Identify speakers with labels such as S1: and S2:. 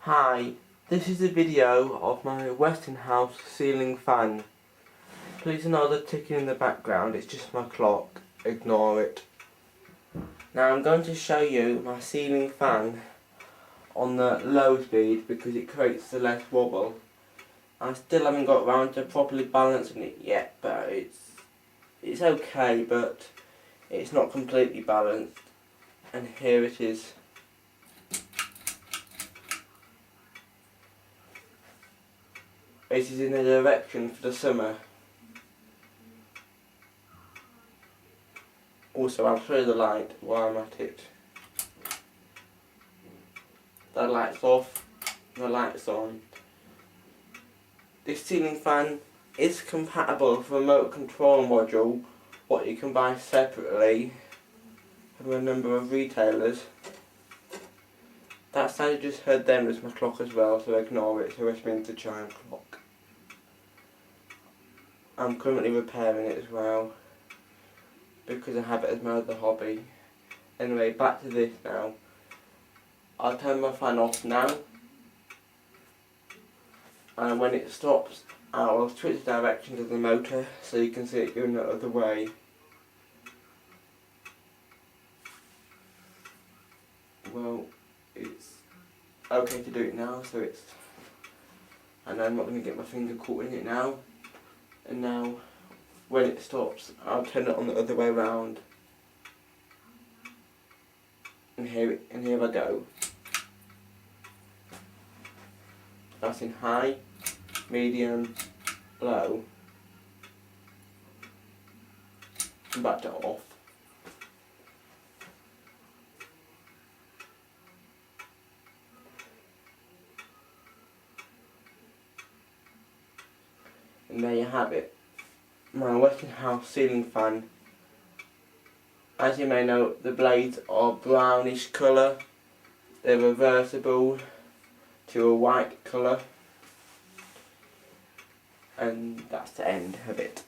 S1: Hi, this is a video of my Westinghouse ceiling fan. Please ignore the ticking in the background, it's just my clock, ignore it. Now I'm going to show you my ceiling fan on the low speed because it creates the less wobble. I still haven't got around to properly balancing it yet, but it's okay, but it's not completely balanced. And here it is. It is in the direction for the summer. Also, I'll show you the light while I'm at it. The light's off, the light's on. This ceiling fan is compatible with a remote control module, what you can buy separately from a number of retailers. That sound you just heard then was my clock as well, so ignore it, so it means the chime clock. I'm currently repairing it as well, because I have it as my other hobby. Anyway, back to this now. I'll turn my fan off now, and when it stops I will switch the direction of the motor so you can see it going the other way. Well, it's okay to do it now, so it's, and I'm not going to get my finger caught in it now. And now when it stops I'll turn it on the other way around, and here I go. That's in high, medium, low, and back to off. And there you have it, my Westinghouse ceiling fan. As you may know, the blades are brownish colour. They're reversible to a white colour. And that's the end of it.